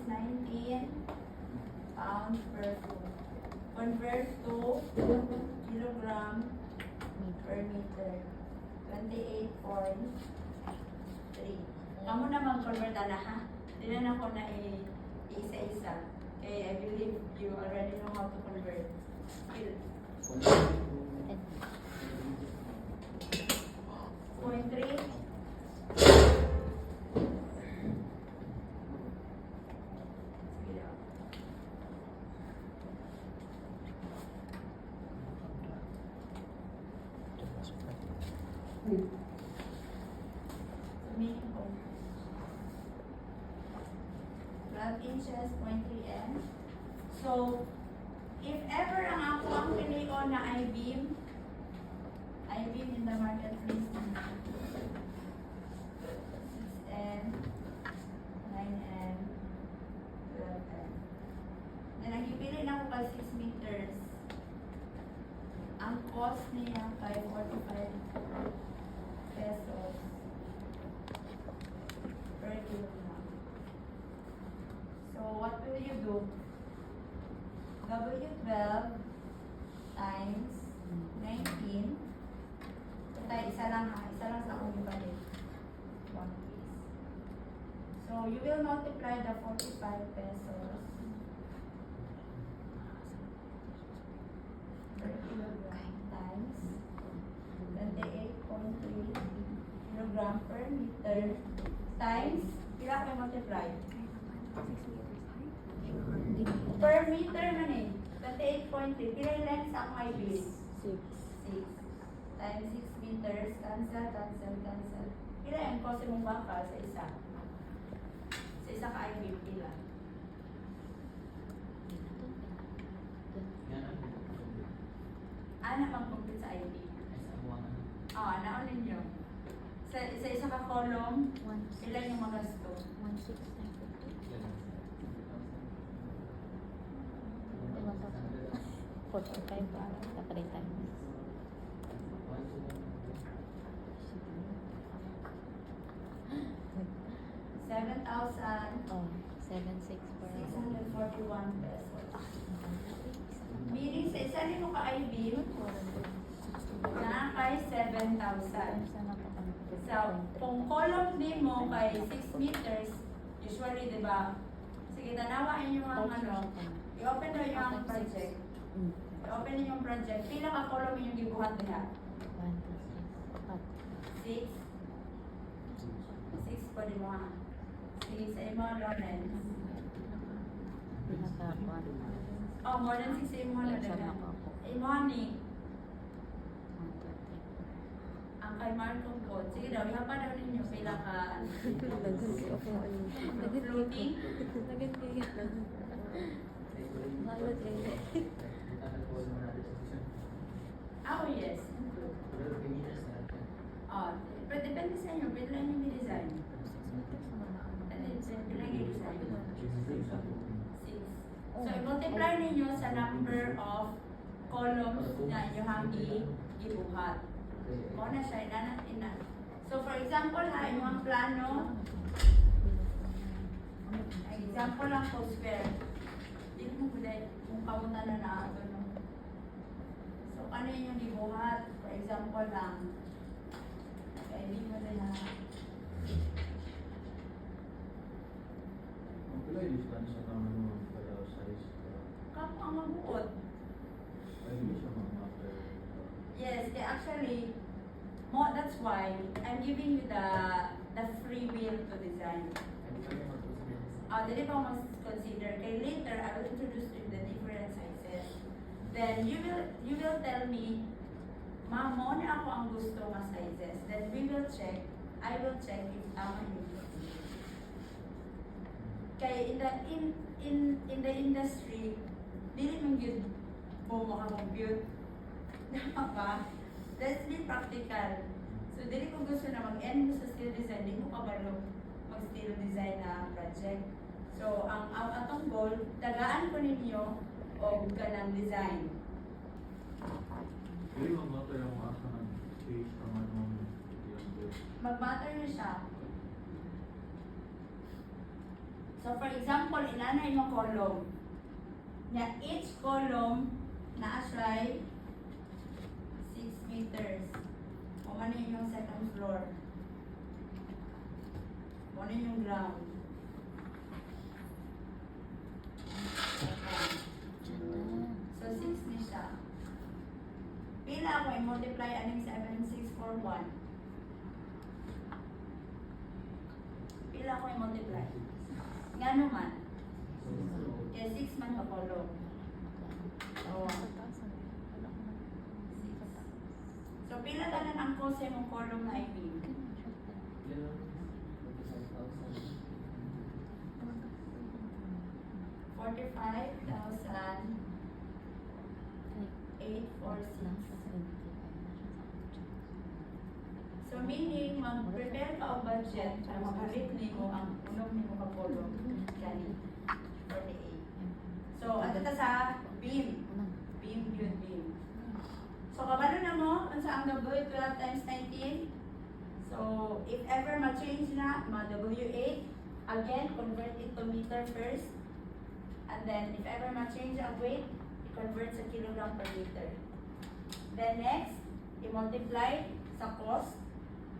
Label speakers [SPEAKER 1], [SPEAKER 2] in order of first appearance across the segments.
[SPEAKER 1] 19 pounds per foot. Convert to kilogram per meter. 28.3. Kamu na mag-convert na ha? Tinan ako na isa-isa. Okay, I believe you already know how to convert. Skill. 0.3. Meaning ko. 12 inches, 0.3 m. So, if ever ang ako ang pinili na I-beam in the market please. 6M, 9M, 12M. Then, nagpipili na ako kay 6 meters. Ang cost niya kay 45 pesos per kilogram. So, what will you do? W12 times 19. Tayo, isa lang ha. Isa lang sa akong ibalik. One piece. So, you will multiply the 45 pesos per kilogram times 28.3 kilogram per meter times, pila ko multiply? Per meter man eh. 28.3. Pila yung length sa akong I-beam? 6. Times 6 meters. Cancel. Pila yung cost mong baka sa isa? Sa isa ka I-beam, pila? Ano mag-complete sa I-beam? Naon ninyo? Sa isa ka column, ilan yung magasto?
[SPEAKER 2] 45 para sa 3 times.
[SPEAKER 1] 7,641
[SPEAKER 2] Oh, 7,600 per
[SPEAKER 1] pesos. Meaning sa isa rin mo ka I-beam, na kay 7,000. So, kung column din mo kay 6 meters, usually, di ba? Sige, tanawain yung ang i-open na yung project. I-open na yung project. Pila ka column yung gibuhat niya? 6? 6 pa din mo ha. Sige, sa imo, Lawrence. Oh, more than 6 sa imo, Lawrence. Imo, ni. Ang kay Marco po. Sige daw, ihapa daw ninyo. Pila ka. Floating? Oh, yes. Oh, pero depende sa inyo. Pwede lang yung design. Pwede lang yung design. 6. So, i-multiply ninyo sa number of columns na inyong ibuhat. O na siya, ina. So, for example, ha, inyong plano. Example lang po, square. Hindi mo pwede kung kamunta na ito, no? So, ano yung ibuhat? For example lang. Okay, hindi mo na
[SPEAKER 3] Pila yung distance sa naman mo para size?
[SPEAKER 1] Kapo ang mabuot.
[SPEAKER 3] Ay, hindi siya mag-matter.
[SPEAKER 1] Yes, actually, that's why I'm giving you the free will to design. Dili pa mas-consider. Kay later, I will introduce you the different sizes. Then, you will tell me, ma'am, mo na ako ang gusto nga sizes. Then, we will check. I will check if tama yung kaya in the industry, dili man gyud mo maka-compute. Tama ba? Let's be practical. So, dili ko gusto na mag-end mo sa steel design, di mo kabalo mag-steel design na project. So, ang atong goal, tagaan ko ninyo o ganang design.
[SPEAKER 3] Hindi mag-matter yung asa ng change naman ng
[SPEAKER 1] Mag-matter na siya. So for example, inanay mo column. Nya each column na siya 6 meters. O man yung second floor. O yung ground. So 6 ni siya. Pila ako i-multiply aning 7641. Pila ako i-multiply. Nga naman. Kaya 6 man ka column. So, so pila tanan ang cos mong column na I mean? 45,846. So meaning, mag-prepare ka o budget para makalit nimo ang unom nimo ka column. Kani, 48. So, ato ta sa beam. Beam, yun, beam. So, kabalo na mo, ang sa ang gaboy, 12 times 19. So, if ever ma-change na, ma-W8, again, convert it to meter first. And then, if ever ma-change ang weight, i-convert sa kilogram per meter. Then next, i-multiply sa cost.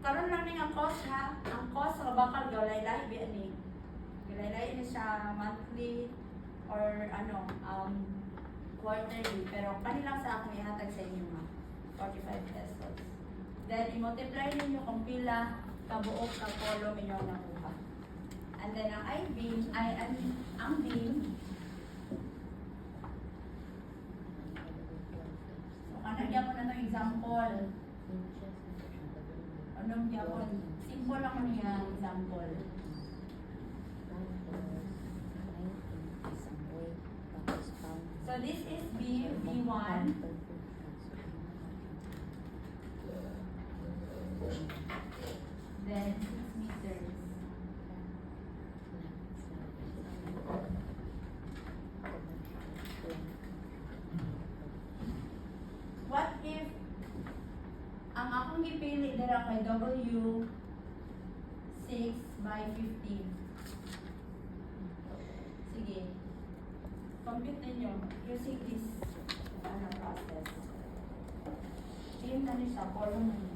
[SPEAKER 1] Karon lang ning ang cost ha. Ang cost sa bakal galay-lay bi ani. Galay-lay ni siya monthly or quarterly, pero kanilang sa akong ihatag sa inyo ha. 45 pesos. Then i-multiply ninyo kung pila kabuok ka column inyong nakuha. And then ang I-beam ang beam. So ano gyapon na itong example? Anong gyapon? Simple lang mo niya example. So this is beam B1. Then 6 meters. What if ang akong gipili dira kay W 6 by 15? Sige. Compute ninyo using this process. Beam na ni siya, column na niya.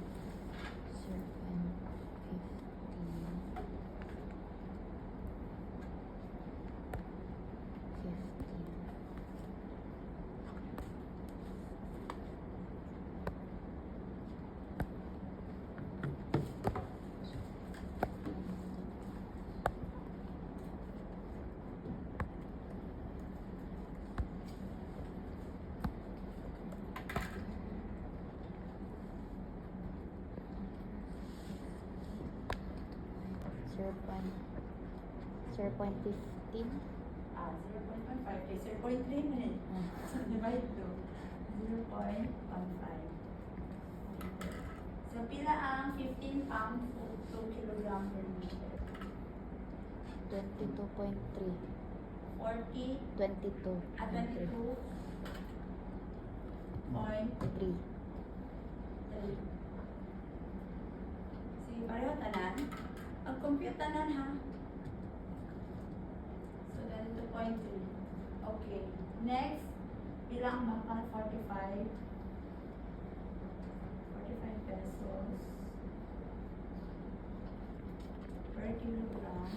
[SPEAKER 2] Zero point 15.
[SPEAKER 1] 0.15. Okay, 0.3 minutes. So, divide to 0.15. So, pila ang 15 pounds o 2 kilogram per meter?
[SPEAKER 2] 22.3.
[SPEAKER 1] 40
[SPEAKER 2] 22.
[SPEAKER 1] at 22. Point
[SPEAKER 2] 3.
[SPEAKER 1] 3. Sige, pareho tanan. Mag-compute tanan ha. So, then 2.3. Okay. Next, bilang bakal 45. 45 pesos per kilogram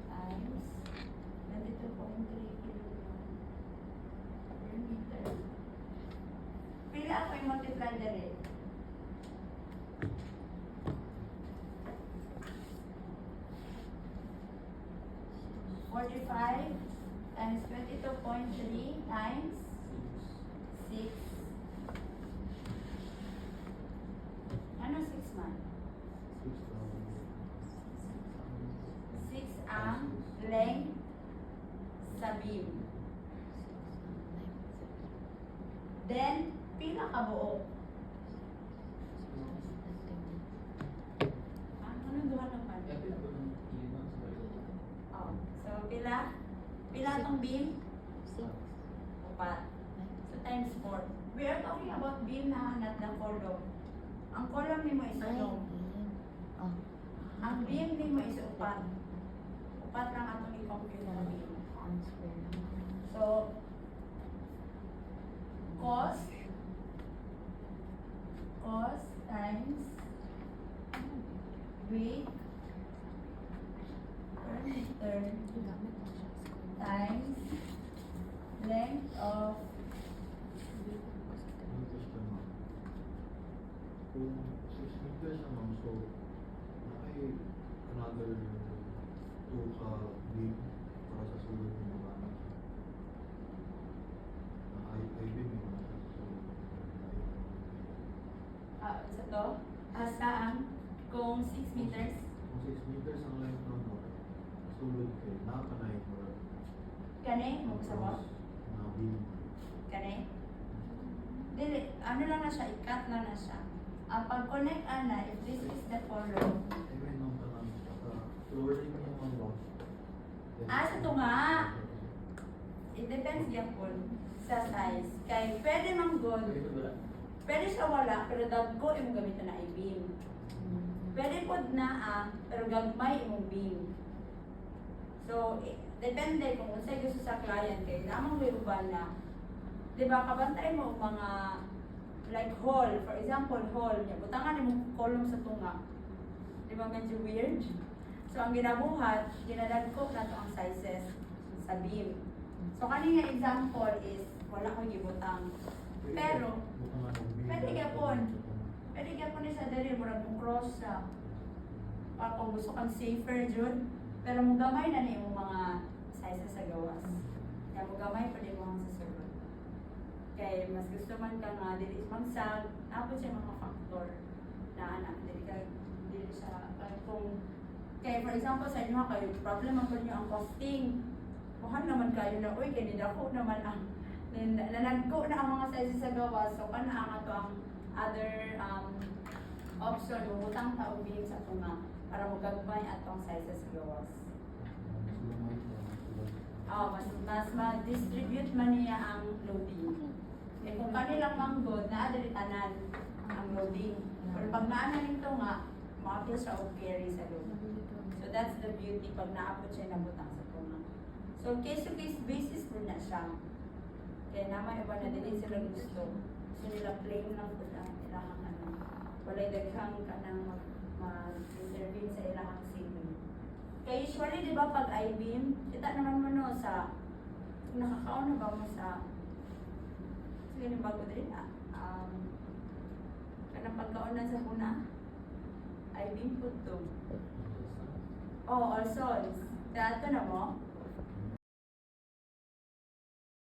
[SPEAKER 1] times 22.3 kilogram per meter. Pila ako yung multiply dali? times 22.3 times 6. Ano 6 man? 6 ang length sa beam. Then, pila ka buo? Anong duha ng pan? Oh, so pila? Pila tong beam?
[SPEAKER 2] 6.
[SPEAKER 1] 4. So times 4. We are talking about beam na not the column. Ang column ni mo is ano?
[SPEAKER 2] Oh.
[SPEAKER 1] Ang beam ni mo is 4. 4 Upat lang atong i-compute na beam.
[SPEAKER 2] Ang square lang.
[SPEAKER 1] So, cos times weight per meter
[SPEAKER 2] Gamit mo siya square.
[SPEAKER 1] times length of
[SPEAKER 3] Meters ka ma'am. Kung 6 meters na ma'am, so nakay another 2 ka beam para sa sulod ng mga anak. I beam yung mga sa sulod.
[SPEAKER 1] sa to, saan kung 6 meters,
[SPEAKER 3] Kung 6 meters ang length ng mga sulod kay nakanay mo
[SPEAKER 1] kani, mo sa mo,
[SPEAKER 3] na beam.
[SPEAKER 1] kani. Dili, ano lang na siya, i-cut lang na siya. Ang pag-connect ana, if this is the column,
[SPEAKER 3] Anyway, nung tanang flooring yung mga loss.
[SPEAKER 1] sa tunga. It depends gyapon sa size. Kay pwede man good, pwede siya wala, pero dagko imong gamiton na i-beam. Pwede pod naa, pero gagmay imong beam. So, depende kung unsay gusto sa client kay namang may uban na, di ba, kabantay mo ang mga like hall, for example, hall niya, butangan imong column sa tunga. Di ba medyo weird? So, ang ginabuhat, ginadagko na to ang sizes sa beam. So, kanina example is, wala ko gibutang. Pero, pwede gyapon ni sa dali, murag mong cross sa, para kung gusto kang safer dyan. Pero mong gamay na ni yung mga sizes sa gawas. Kaya mong gamay pa din mo ang sa sulod. Kaya mas gusto man ka nga, dili magsag, napod siya mga factor na anak, dili siya, kung, kaya for example sa inyo kayo, problem ang niyo ang costing. Buhan naman kayo na, uy, ganidako naman ang, nanagko na ang mga sizes sa gawas, so kana ang ato ang other option, bubutang taong beam sa tunga para magagmay atong sizes sa gawas. Mas ma-distribute man niya ang loading. Eh kung kanilang manggod, naadali tanan ang loading. Pero pag naana nito nga, makapil siya og carry sa load. So that's the beauty pag naapot siya nabutang sa tunga. So case to case basis po na siya. Kaya naman iba na din sila gusto. Gusto nila plain lang po na ilahang ano. Walay daghang ka nang mag-intervene sa ilahang ceiling. Kaya usually, di ba, pag I-beam, kita naman mo no sa, nakakaon na ba mo sa, sige yung bago din, kanang pagkaonan sa una, I-beam po to. Oh, also, dato na mo,